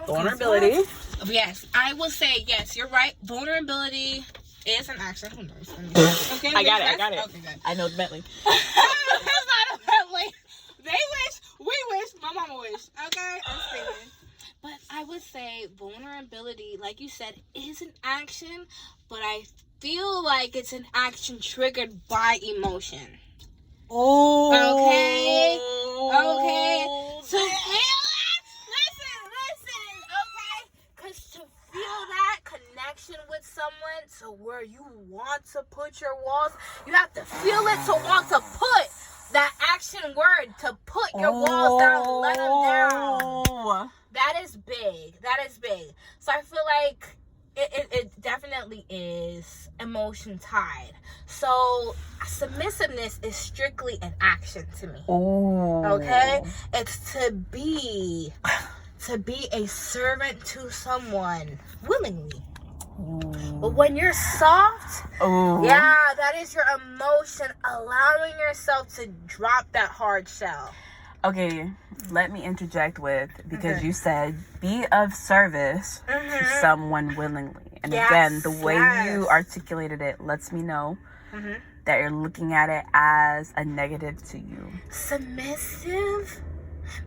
Vulnerability. Yes, I will say yes. You're right. Vulnerability is an action. Who knows? Okay, I got it. Okay, good. I know the Bentley. It's not a Bentley. They wish. We wish. My mama wish. Okay, I'm saying. But I would say vulnerability, like you said, is an action, but I feel like it's an action triggered by emotion. Oh. Okay. To feel it. Listen. Okay. Because to feel that connection with someone, to where you want to put your walls, you have to feel it to want to put that action word, to put your walls down, let them down. That is big. So I feel like it definitely is emotion tied. So submissiveness is strictly an action to me. Ooh. Okay? It's to be a servant to someone willingly. Ooh. But when you're soft, Ooh. yeah, that is your emotion, allowing yourself to drop that hard shell. Okay, let me interject with, because you said be of service to someone willingly. And again, the way you articulated it lets me know that you're looking at it as a negative to you. Submissive?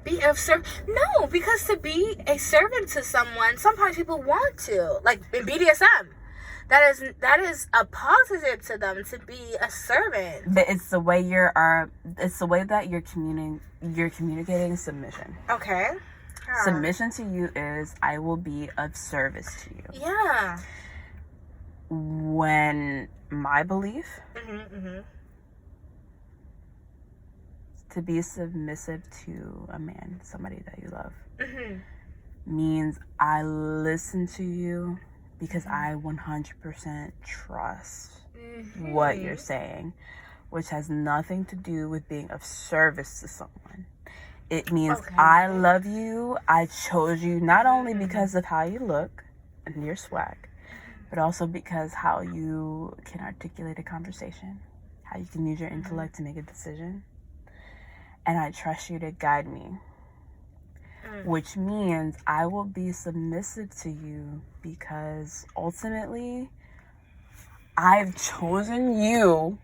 Be of service? No, because to be a servant to someone, sometimes people want to. Like in BDSM. That is a positive to them, to be a servant. But it's the way it's the way that you're communicating submission. Okay. Submission to you is, I will be of service to you. Yeah. When my belief to be submissive to a man, somebody that you love, means I listen to you because I 100% trust what you're saying, which has nothing to do with being of service to someone. It means I love you. I chose you not only because of how you look and your swag, but also because how you can articulate a conversation, how you can use your intellect to make a decision. And I trust you to guide me, which means I will be submissive to you because ultimately I've chosen you.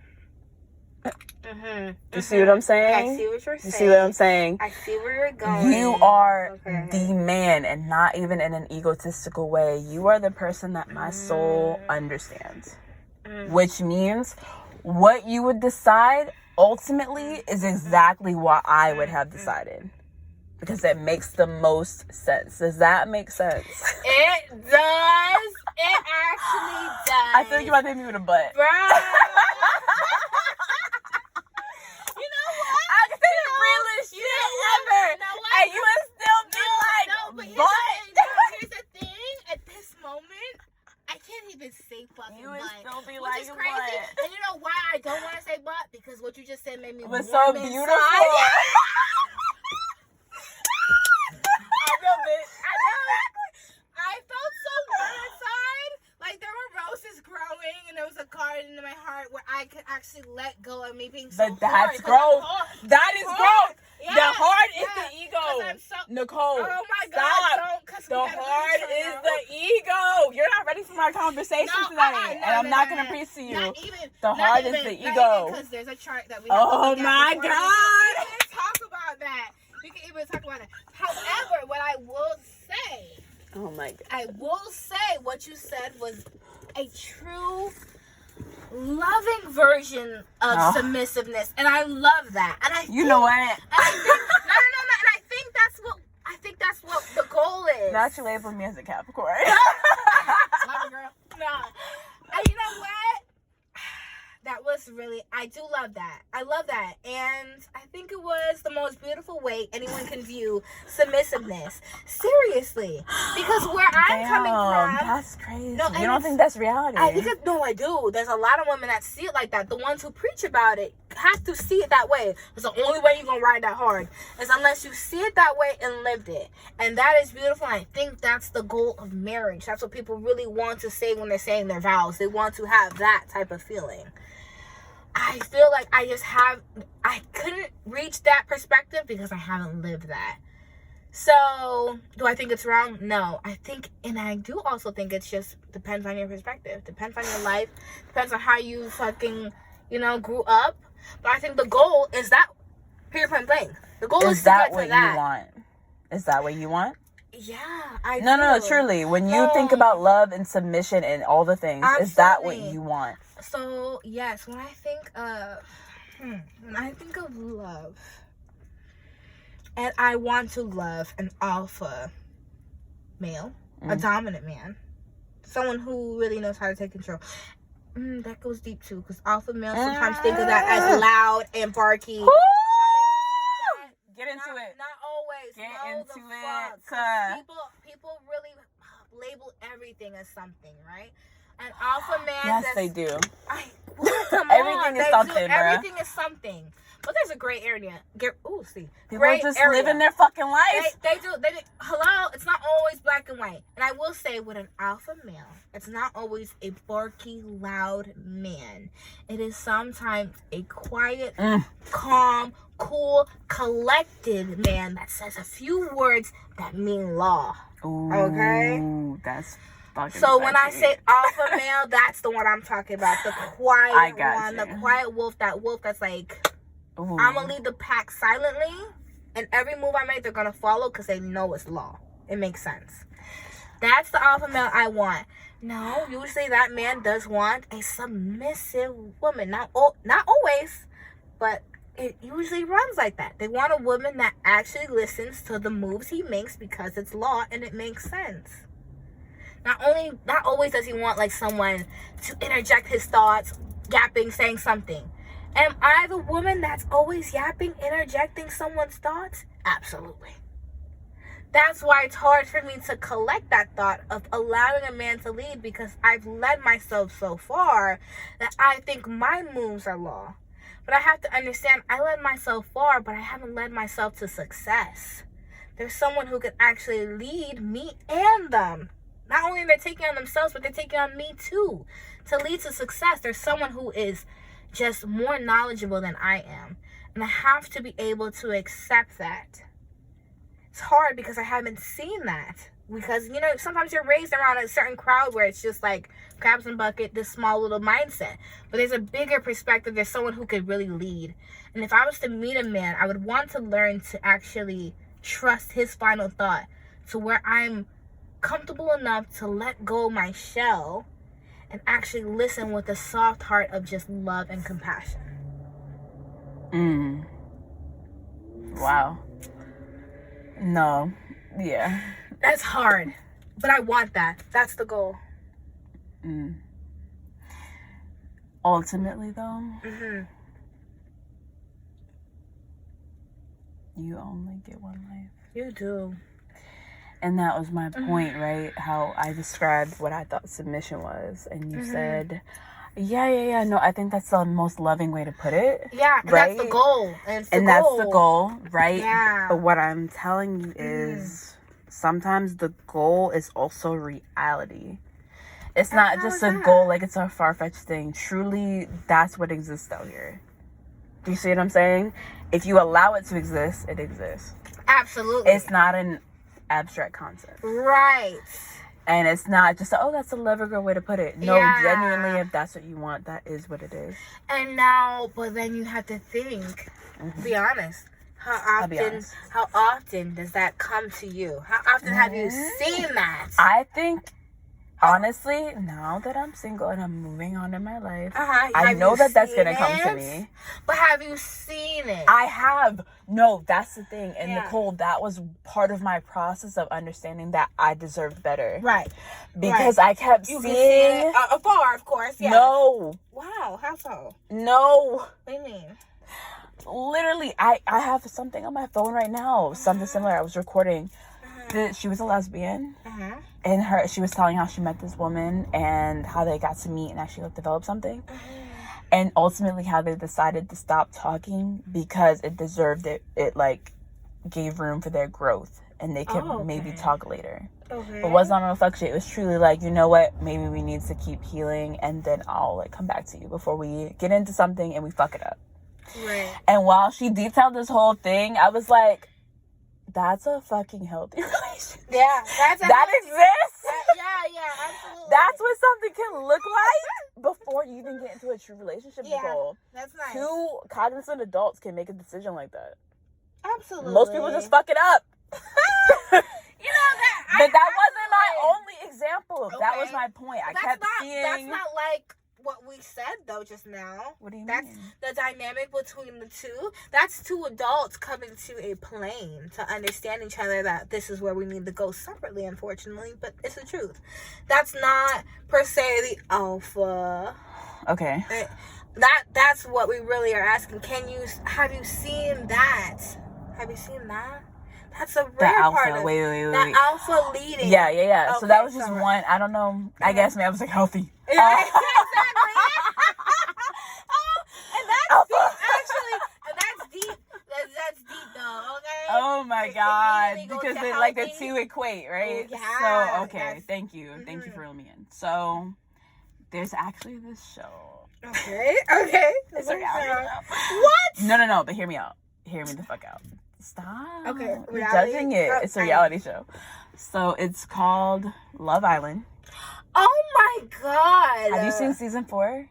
You see what I'm saying? I see what you're saying. You see what I'm saying? I see where you're going. You are the man, and not even in an egotistical way. You are the person that my soul understands. Which means what you would decide ultimately is exactly what I would have decided. Because it makes the most sense. Does that make sense? It does. It actually does. I feel like you're about to hit me with a butt. Bro. You know what? I can say the realest shit ever. And you would still be like, here's the thing. At this moment, I can't even say fucking you would butt. still be Which like, is crazy. what? And you know why I don't want to say butt? Because what you just said made me It was warm so inside. beautiful. I know it. I felt so warm inside. Like there were roses growing, and there was a garden in my heart where I could actually let go of me being so But that's hard. growth. That is growth. Yeah, The heart is the ego. Nicole, oh my God, stop. The heart is the ego. You're not ready for my conversation tonight. And I'm not going to preach to you. The heart is the ego. Because there's a chart that we Oh my God. We can talk about that. We can even talk about it. However, what I will say, oh my God, I will say what you said was a true loving version of submissiveness, and I love that. And I think, know what? And I think, no, and I think that's what the goal is. Not you label me as a Capricorn. Love it, girl. No. And you know what? That was really, I do love that. I love that. And I think it was the most beautiful way anyone can view submissiveness. Seriously. Because where I'm coming from. That's crazy. No, you don't think that's reality? I do. There's a lot of women that see it like that. The ones who preach about it have to see it that way. It's the only way you're going to ride that hard is unless you see it that way and lived it. And that is beautiful. I think that's the goal of marriage. That's what people really want to say when they're saying their vows. They want to have that type of feeling. I feel like I couldn't reach that perspective because I haven't lived that. So, do I think it's wrong? No. I do also think it's just depends on your perspective, depends on your life, depends on how you fucking, grew up. But I think the goal is that, period, point blank. The goal is to get to that. Is that what you want? Is that what you want? Yeah, I do. No, truly. When you think about love and submission and all the things, absolutely. Is that what you want? So, yes, when I think of love, and I want to love an alpha male, a dominant man, someone who really knows how to take control. That goes deep too, because alpha males sometimes think of that as loud and barky. Get into it. Not always. Get into it. People really label everything as something, right? An alpha man. Yes, they do. Everything is something, bro. Everything is something. But there's a gray area. People just living their fucking life. They do. Hello, it's not always black and white. And I will say, with an alpha male, it's not always a barky, loud man. It is sometimes a quiet, calm, cool, collected man that says a few words that mean law. Ooh, okay? That's fucking so sexy. When I say alpha male, that's the one I'm talking about. The quiet one. You. The quiet wolf. That wolf that's like, ooh. I'm going to lead the pack silently. And every move I make, they're going to follow because they know it's law. It makes sense. That's the alpha male I want. No, usually that man does want a submissive woman. Not always, but it usually runs like that. They want a woman that actually listens to the moves he makes because it's law and it makes sense. Not always does he want like someone to interject his thoughts, yapping, saying something. Am I the woman that's always yapping, interjecting someone's thoughts? Absolutely. That's why it's hard for me to collect that thought of allowing a man to lead, because I've led myself so far that I think my moves are law. But I have to understand, I led myself far, but I haven't led myself to success. There's someone who could actually lead me and them. Not only are they taking on themselves, but they're taking on me too. To lead to success, there's someone who is just more knowledgeable than I am. And I have to be able to accept that. It's hard because I haven't seen that. Because, sometimes you're raised around a certain crowd where it's just like crabs in a bucket, this small little mindset. But there's a bigger perspective. There's someone who could really lead. And if I was to meet a man, I would want to learn to actually trust his final thought to where I'm comfortable enough to let go of my shell and actually listen with a soft heart of just love and compassion. Wow. No. Yeah. That's hard. But I want that. That's the goal. Ultimately, though, you only get one life. You do. And that was my point, right? How I described what I thought submission was. And you said, yeah. No, I think that's the most loving way to put it. Yeah, right? That's the goal. That's the goal, right? Yeah. But what I'm telling you is sometimes the goal is also reality. It's not just a goal like it's a far-fetched thing. Truly, that's what exists out here. Do you see what I'm saying? If you allow it to exist, it exists. Absolutely. It's not an abstract concept. Right. And it's not just, that's a clever girl way to put it. No, genuinely, if that's what you want, that is what it is. And now, but then you have to think, be honest. How often does that come to you? How often have you seen that? I think, honestly, now that I'm single and I'm moving on in my life, I know that that's going to come to me. But have you seen it? I have. No, that's the thing. And Nicole, that was part of my process of understanding that I deserved better. Right. Because I kept seeing... afar, of course. Yeah. No. Wow, how so? No. What do you mean? Literally, I have something on my phone right now. Something similar. I was recording. She was a lesbian. And she was telling how she met this woman and how they got to meet and actually develop something. And ultimately how they decided to stop talking because it deserved it. It gave room for their growth and they could maybe talk later. Okay. It wasn't on a fuck shit. It was truly like, you know what? Maybe we need to keep healing and then I'll come back to you before we get into something and we fuck it up. Right. And while she detailed this whole thing, I was like, that's a fucking healthy relationship. Yeah, that exists. Yeah, absolutely. That's what something can look like before you even get into a true relationship, Nicole. That's nice. 2 cognizant adults can make a decision like that. Absolutely. Most people just fuck it up. You know that. But that wasn't my only example. Okay. That was my point. I kept seeing. That's not like what we said though just now. What do you That's mean? the dynamic between the two. That's 2 adults coming to a plane to understand each other that this is where we need to go separately, unfortunately, but it's the truth. That's not per se the alpha. Okay. That's what we really are asking. Have you seen that? Have you seen that? That's a rare part of wait. that alpha leading. Yeah. Okay, so that was just one. I don't know. I guess maybe I was like healthy. Yeah, exactly. And that's alpha. deep, actually. And that's deep. That's deep, though. Okay. Oh my God! Because the 2 equate, right? Yeah, So okay, thank you for filling me in. So there's actually this show. Okay. It's a reality show. What? No. But hear me out. Hear me the fuck out. Stop. Okay. You're judging it. It's a reality show. So it's called Love Island. Oh my God. Have you seen season 4?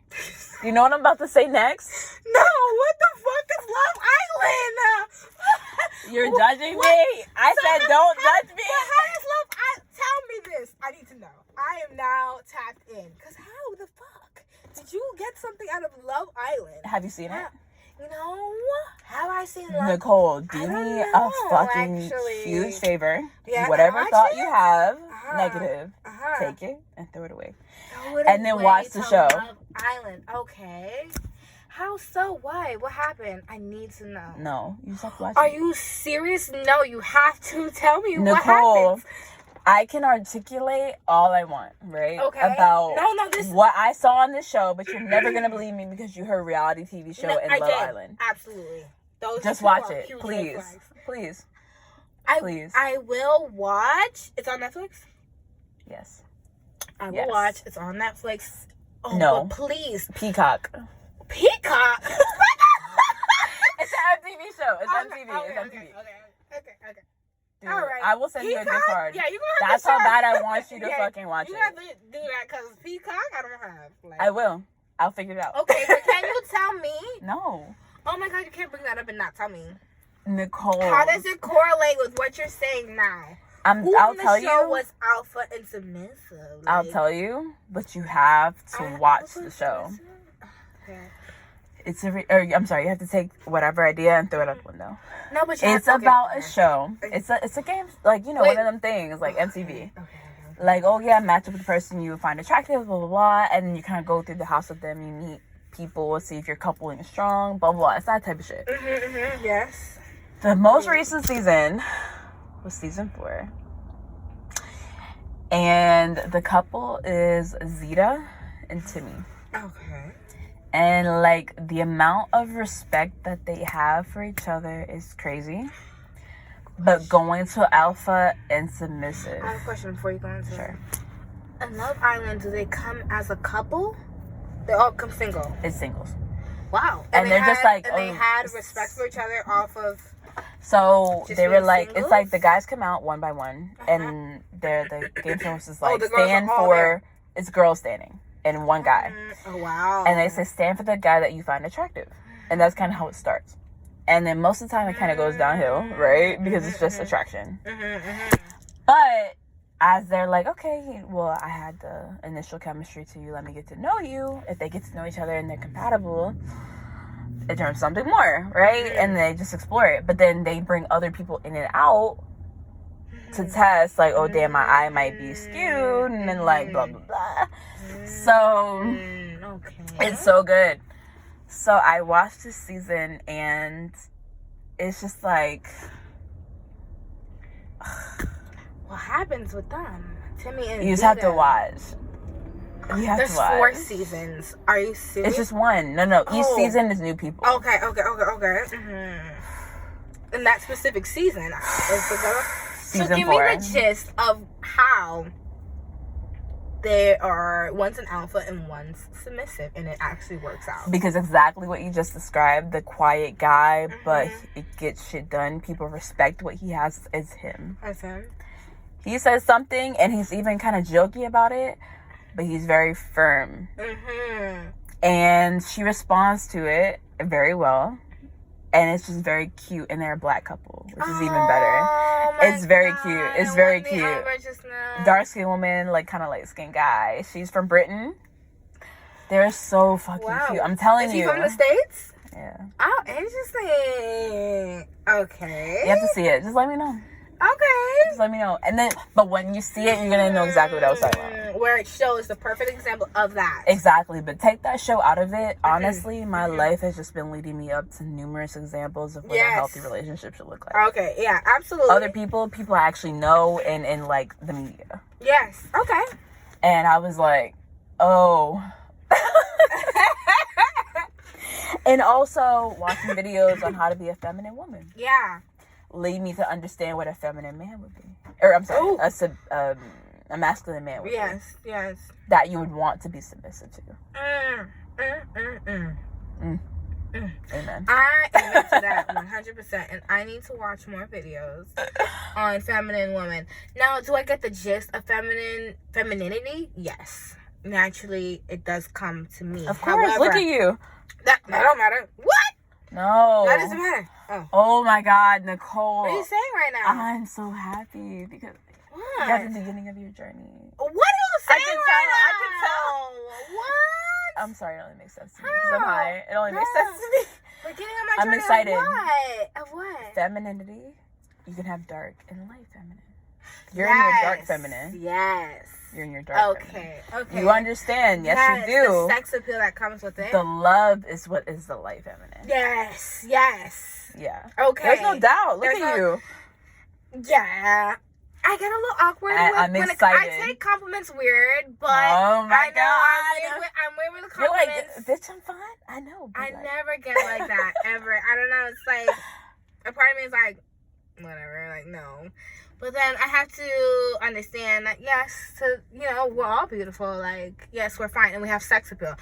Do you know what I'm about to say next? No. What the fuck is Love Island? You're judging me. I said don't judge me. But how does Love Island? Tell me this. I need to know. I am now tapped in. Because how the fuck did you get something out of Love Island? Have you seen it? No. Have I seen Love Nicole, do I me don't a know, fucking actually. huge favor. Yeah, Whatever watch thought it? you have, Uh-huh. negative, Uh-huh. take it and throw it away. Throw it And then away watch the to show. Love Island. Okay. How so? Why? What happened? I need to know. No, you just have to watch Are it. you serious? No, you have to tell me what Nicole, happens. I can articulate all I want, right? Okay. About this what I saw on this show, but you're never going to believe me because you heard reality TV show in I Love did. Island. Absolutely. Those Just two watch are it, huge red please. flags. Please. Please. I will watch. It's on Netflix? Yes. I will Yes. watch. It's on Netflix. Oh, No. but please. Peacock. Peacock? It's an MTV show. It's MTV. It's MTV. Okay. Dude, All right. I will send you a gift Peacock? card. Yeah, you gonna have That's to how share. bad I want you to Yeah, fucking watch you it. have to do that because Peacock I don't have. Like, I will. I'll figure it out. Okay, but can you tell me? No. Oh my God, you can't bring that up and not tell me. Nicole. How does it correlate with what you're saying now? Who I'll on the tell show you. was alpha and submissive? I'll Like, tell you, but you have to watch the show. Okay. It's I'm sorry, you have to take whatever idea and throw it out the window. No, but you It's have, about a show. It's a game, like, you know, Wait. one of them things, like MTV. Okay. Like, oh yeah, match up with the person you find attractive, blah, blah, blah. And then you kind of go through the house with them. You meet people, see if your coupling is strong, blah, blah, blah. It's that type of shit. Yes. The most recent season was season 4. And the couple is Zeta and Timmy. Okay. And, like, the amount of respect that they have for each other is crazy. But going to alpha and submissive. I have a question before you go into Sure. it. In Love Island, do they come as a couple? They all come single. It's singles. Wow. And they're just like, and they oh, had respect for each other off of. So Just they were being like, singles? it's like the guys come out one by one, and the game show host is like, the girls stand are all for, there. it's girls standing, and one guy. Oh wow. And they say, stand for the guy that you find attractive. And that's kind of how it starts. And then most of the time it kind of goes downhill, right? Because it's just attraction. But as they're like, okay, well, I had the initial chemistry to you, let me get to know you. If they get to know each other and they're compatible, it turns something more, right? And they just explore it. But then they bring other people in and out to test, like, oh, damn, my eye might be skewed, and then, like, blah, blah, blah. So, it's so good. So, I watched this season, and it's just like... What happens with them? Timmy and You just have to Zeta. watch. You have There's to watch. 4 seasons. Are you serious? It's just one. No. Each Oh. season is new people. Okay. In that specific season, is the girl. Season so give 4. me the gist of how one's an alpha and one's submissive, and it actually works out. Because exactly what you just described, the quiet guy, but it gets shit done. People respect what he has as him. As him. He says something, and he's even kind of jokey about it, but he's very firm. And she responds to it very well. And it's just very cute, and they're a black couple, which is even better. It's very cute. It's very cute. Dark skinned woman, like kind of light skinned guy. She's from Britain. They're so fucking cute. I'm telling you. Is he from the States? Yeah. Oh, interesting. Okay. You have to see it. Just let me know. Okay. Just let me know. And then, but when you see it, you're gonna know exactly what I was talking about. Where it shows the perfect example of that. Exactly. But take that show out of it. Honestly, my life has just been leading me up to numerous examples of what a healthy relationship should look like. Okay. Yeah. Absolutely. Other people I actually know in like the media. Yes. Okay. And I was like, oh. And also watching videos on how to be a feminine woman. Yeah. Lead me to understand what a feminine man would be. Or I'm sorry, a masculine man would be. Yes. That you would want to be submissive to. Amen. I am into that 100%, and I need to watch more videos on feminine women. Now, do I get the gist of femininity? Yes. Naturally, it does come to me. Of course. However, look at you. That don't matter. What? No. That doesn't matter. Oh my God, Nicole. What are you saying right now? I'm so happy because that's the beginning of your journey. What are you saying right now? I can tell. What? I'm sorry, it only makes sense to me because I'm high. It only makes sense to me. Beginning of my journey. I'm excited. Of what? Of what? Femininity. You can have dark and light feminine. You're in your dark feminine. Yes. You're in your dark feminine. Okay. You understand. Yes, you do. The sex appeal that comes with it. The love is what is the light feminine. Yes. Yeah. Okay. There's no doubt. Look at you. Yeah. I get a little awkward I'm excited. I take compliments weird, but oh my God. I'm weird with the compliments. You're like, bitch, I'm fine. I know. I never get like that ever. I don't know. It's like a part of me is like, whatever. Like no. But then I have to understand that we're all beautiful. Like yes, we're fine, and we have sex appeal.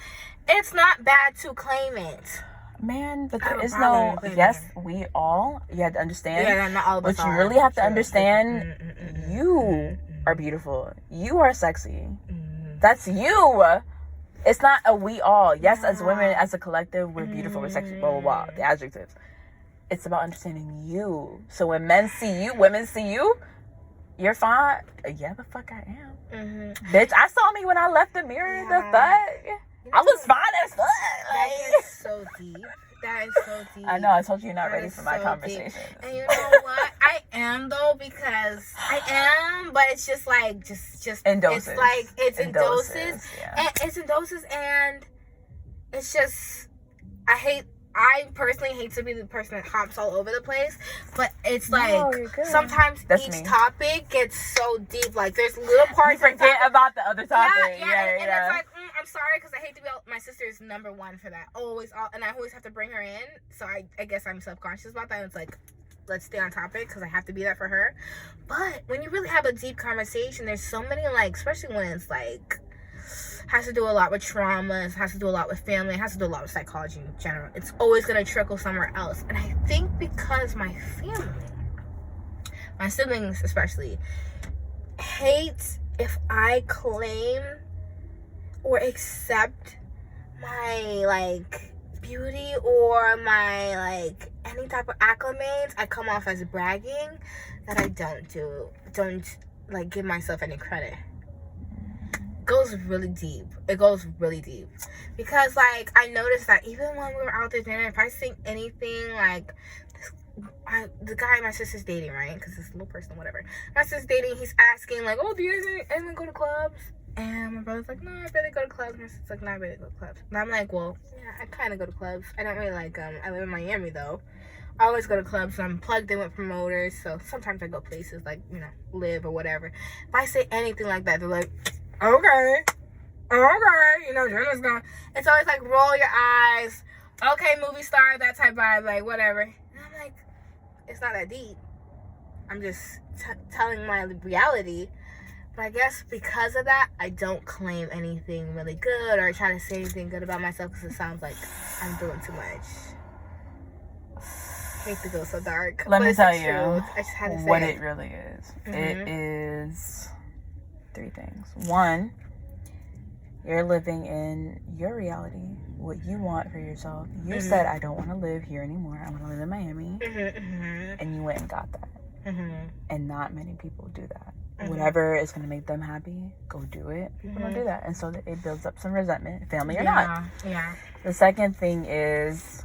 It's not bad to claim it. Man, but there is no. Yes, we all. You have to understand. Yeah, not all of us. But you really have to understand. You are beautiful. You are sexy. That's you. It's not a we all. Yes, as women, as a collective, we're beautiful. We're sexy. Blah blah blah. The adjectives. It's about understanding you. So when men see you, women see you, you're fine. Yeah, the fuck I am. Bitch, I saw me when I left the mirror. The fuck. I was fine as fuck. That is so deep. That is so deep. I know. I told you you're not ready for my conversation. And you know what? I am though, because I am, but it's just like just in doses. It's like it's in doses. Yeah. And it's in doses, and it's just I personally hate to be the person that hops all over the place, but it's like sometimes each topic gets so deep. Like there's little parts. You forget about the other topic. Yeah. And it's like I'm sorry because I hate to be. My sister is number one for that. And I always have to bring her in. So I guess I'm subconscious about that. And it's like, let's stay on topic because I have to be that for her. But when you really have a deep conversation, there's so many especially when it's has to do a lot with trauma, has to do a lot with family, has to do a lot with psychology in general. It's always going to trickle somewhere else. And I think because my family, my siblings especially, hate if I claim or accept my beauty or my any type of acclimates, I come off as bragging that I don't give myself any credit. Goes really deep. It goes really deep because I noticed that even when we were out there dinner, if I say anything the guy my sister's dating, right? Because it's a little personal, whatever. My sister's dating. He's asking oh, do you guys ever go to clubs? And my brother's like, no, I barely go to clubs. My sister's like, no, I barely go to clubs. And I'm like, well, yeah, I kind of go to clubs. I don't really like them. I live in Miami though. I always go to clubs. So I'm plugged in with promoters. So sometimes I go places Live or whatever. If I say anything like that, they're like, okay, Jenna's gone. It's always roll your eyes, okay, movie star, that type vibe, whatever. And I'm like, it's not that deep. I'm just telling my reality. But I guess because of that, I don't claim anything really good or try to say anything good about myself because it sounds like I'm doing too much. I hate to go so dark. Let me tell you I just had to say what it really is. It is 3 things. 1, you're living in your reality, what you want for yourself. You said, I don't want to live here anymore. I want to live in Miami. And you went and got that. And not many people do that. Whatever is going to make them happy, go do it. People don't do that. And so it builds up some resentment, family or not. Yeah. The second thing is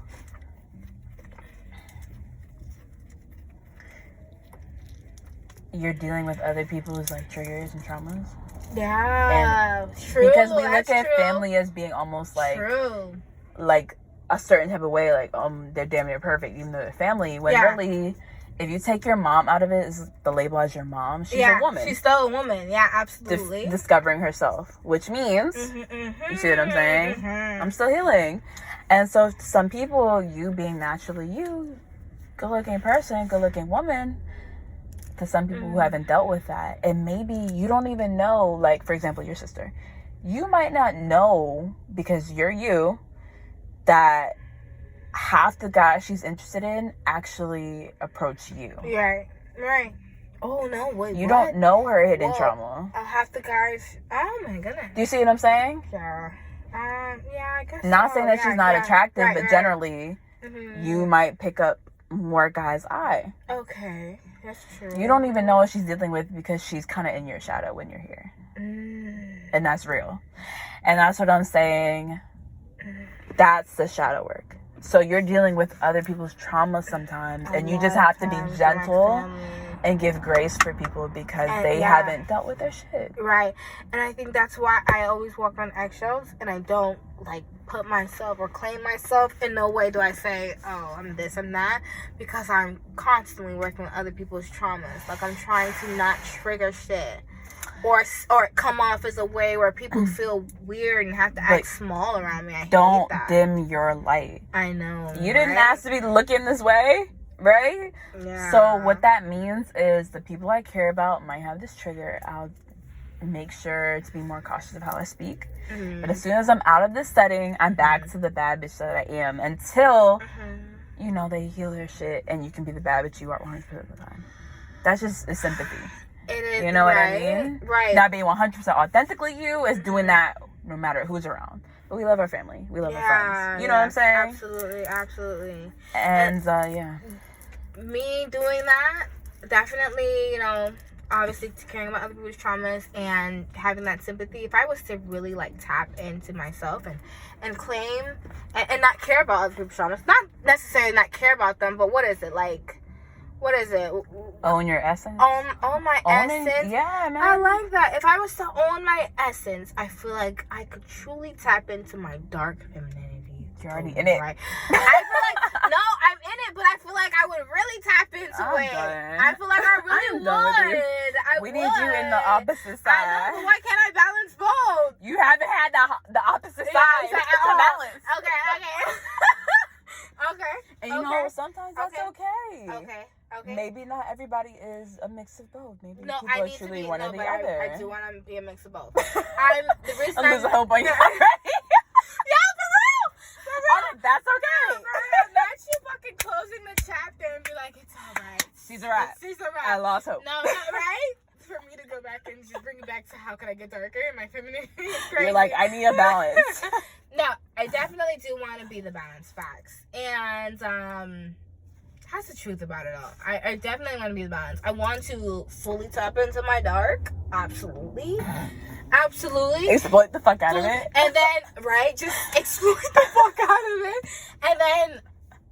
you're dealing with other people's like triggers and traumas. Yeah, and true. Because we look at family as being almost like like a certain type of way, like they're damn near perfect, even though they're family. When really, if you take your mom out of it, is the label as your mom. She's a woman. She's still a woman. Yeah, absolutely. Discovering herself, which means you see what I'm saying? I'm still healing, and so some people, you being naturally you, good-looking person, good-looking woman. To some people who haven't dealt with that, and maybe you don't even know, like for example your sister, you might not know because you're you that half the guys she's interested in actually approach you. Right. Oh no, wait, you don't know her hidden trauma. Half the guys, oh my goodness. Do you see what I'm saying? Yeah, I guess not so. saying that she's not attractive, but generally you might pick up more guys' eye. Okay, that's true. You don't even know what she's dealing with because she's kind of in your shadow when you're here. And that's real. And that's what I'm saying. That's the shadow work. So you're dealing with other people's trauma sometimes, and you just have to be gentle and give grace for people because they haven't dealt with their shit. Right. And I think that's why I always walk on eggshells, and I don't like put myself or claim myself. In no way do I say, oh, I'm this, I'm that, because I'm constantly working with other people's traumas. Like, I'm trying to not trigger shit or come off as a way where people feel weird and have to act small around me. I hate that. Don't dim your light. I know. You didn't ask to be looking this way, right? Yeah. So what that means is the people I care about might have this trigger. I'll make sure to be more cautious of how I speak. But as soon as I'm out of this setting, I'm back to the bad bitch that I am until, you know, they heal their shit and you can be the bad bitch you are 100% of the time. That's just a sympathy. It is, you know what I mean? Right. Not being 100% authentically you is doing that no matter who's around. But we love our family. We love our friends. You know what I'm saying? Absolutely. And, me doing that, definitely, you know, obviously caring about other people's traumas and having that sympathy. If I was to really like tap into myself and claim and not care about other people's traumas, not necessarily not care about them, but what is it? Own your essence. Own my essence. Yeah, man. I like that. If I was to own my essence, I feel like I could truly tap into my dark femininity. You're already in it. Right? I feel like, no, I'm in it, but I feel like I would really tap into it. I feel like I really would. We need you in the opposite side. I know, but why can't I balance both? You haven't had the opposite side to balance. Okay. And you know, sometimes that's okay. Okay. Maybe not everybody is a mix of both. Maybe people I are need truly to be, one or the other. I do want to be a mix of both. I'm losing hope on you already. Yeah, for real. That's okay. Not you fucking closing the chapter and be like, it's all right. She's a wrap. I lost hope. No, not right? For me to go back and just bring it back to how can I get darker in my femininity. You're like, I need a balance. No, I definitely do want to be the balance, facts. And that's the truth about it all. I definitely want to be the balance. I want to fully tap into my dark. Absolutely. Exploit the fuck out of it. And then, right, just exploit the fuck out of it. And then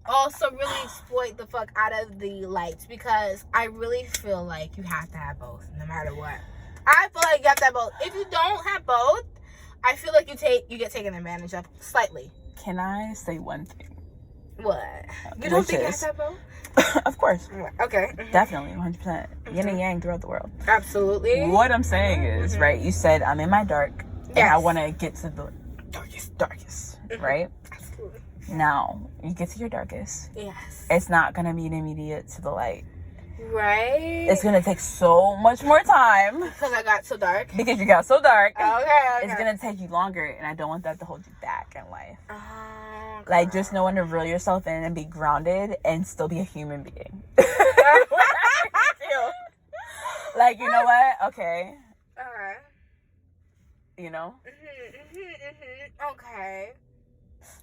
also really exploit the fuck out of the lights, because I really feel like you have to have both no matter what. I feel like you have to have both. If you don't have both, I feel like you get taken advantage of slightly. Can I say one thing? What? You don't think you have to have both? Of course. Okay. Definitely, 100%. Yin and yang throughout the world. Absolutely. What I'm saying is, right, you said I'm in my dark, and I want to get to the darkest, right? Absolutely. Now, you get to your darkest. Yes. It's not going to be immediate to the light. Right. It's gonna take so much more time. Because I got so dark. Because you got so dark. Okay. It's gonna take you longer, and I don't want that to hold you back in life. Okay. Like, just know when to reel yourself in and be grounded and still be a human being. Like, you know what? Okay. Okay. You know? Okay.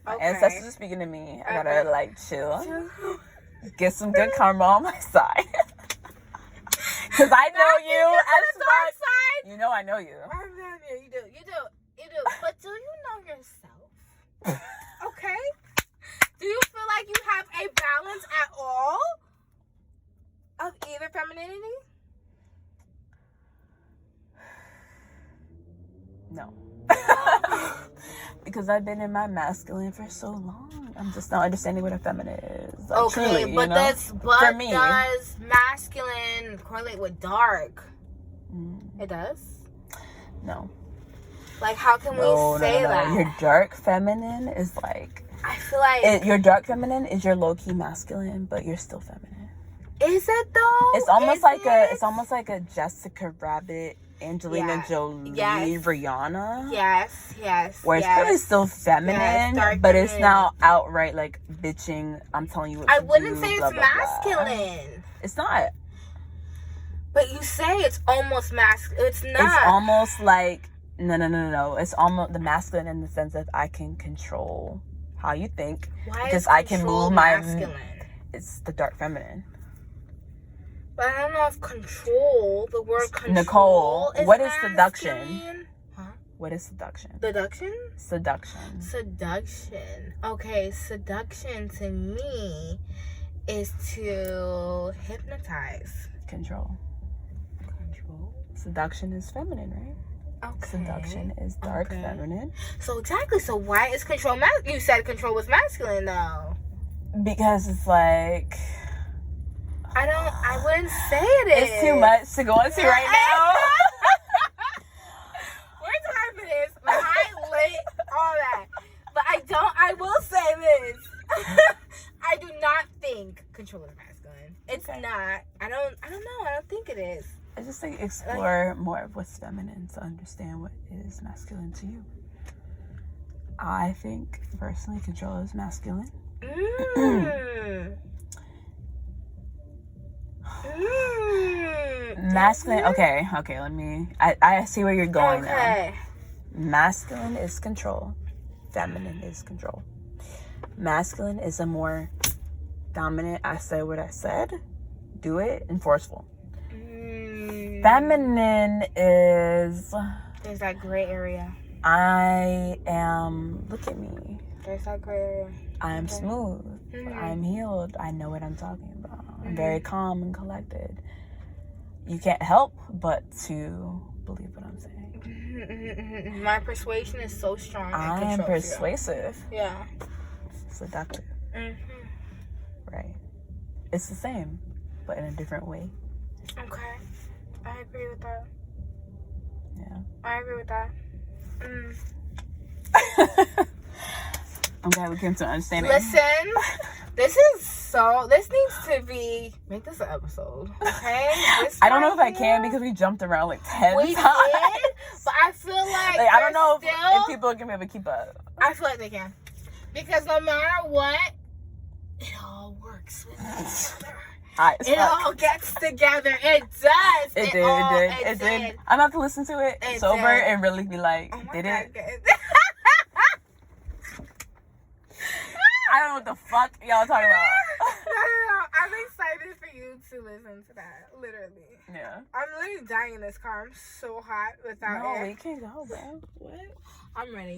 My ancestors are speaking to me. I gotta, like, chill. Get some good karma on my side. Because I know you as dark much. side. You know I know you. You do. But do you know yourself? Okay? Do you feel like you have a balance at all of either femininity? No. Because I've been in my masculine for so long. I'm just not understanding what a feminine is. Like, Okay, truly, but you know? for me, does masculine correlate with dark? It does? No. Like, how can we say that? Your dark feminine is like... I feel like... your dark feminine is your low-key masculine, but you're still feminine. Is it, though? It's almost it's almost like a Jessica Rabbit, Angelina Jolie, Rihanna. Yes. Where it's really still feminine, but feminine. It's now outright like bitching. I'm telling you what I to wouldn't do, say blah, it's blah, blah. masculine. It's not. But you say it's almost masculine. It's not. It's almost like no. It's almost the masculine in the sense that I can control how you think. Why because is I can move masculine? It's the dark feminine. But I don't know if control, the word control, Nicole, what is masculine. seduction? Huh? What is seduction? Seduction? Seduction. Okay, seduction to me is to hypnotize. Control. Seduction is feminine, right? Okay. Seduction is dark feminine. So exactly. So why is control you said control was masculine though? Because it's like I wouldn't say it is. It's too much to go into right now. We're time for this. My height, lit, all that. But I will say this. I do not think control is masculine. It's not. I don't know. I don't think it is. I just think explore more of what's feminine to understand what is masculine to you. I think personally control is masculine. Masculine. Okay. Let me. I see where you're going now. Masculine is control. Feminine is control. Masculine is a more dominant. I say what I said. Do it and forceful. Feminine is. There's that gray area. I am. Look at me. There's that gray area. I'm smooth. I'm healed. I know what I'm talking about. I'm very calm and collected. You can't help but to believe what I'm saying. My persuasion is so strong. I am persuasive. Yeah. Seductive. Right. It's the same, but in a different way. Okay. I agree with that. Yeah. I agree with that. I'm glad we came to understanding. Listen, this needs to be, make this an episode, okay? I don't know if I can because we jumped around like 10 times. We did, but I feel like I don't know if people are going to be able to keep up. I feel like they can. Because no matter what, it all works with each other. It all gets together. It does. It did. I'm about to listen to it sober and really be like, did it? I don't know what the fuck y'all talking about. No. I'm excited for you to listen to that. Literally. Yeah. I'm literally dying in this car. I'm so hot without air. No, we can't go, bro. What? I'm ready.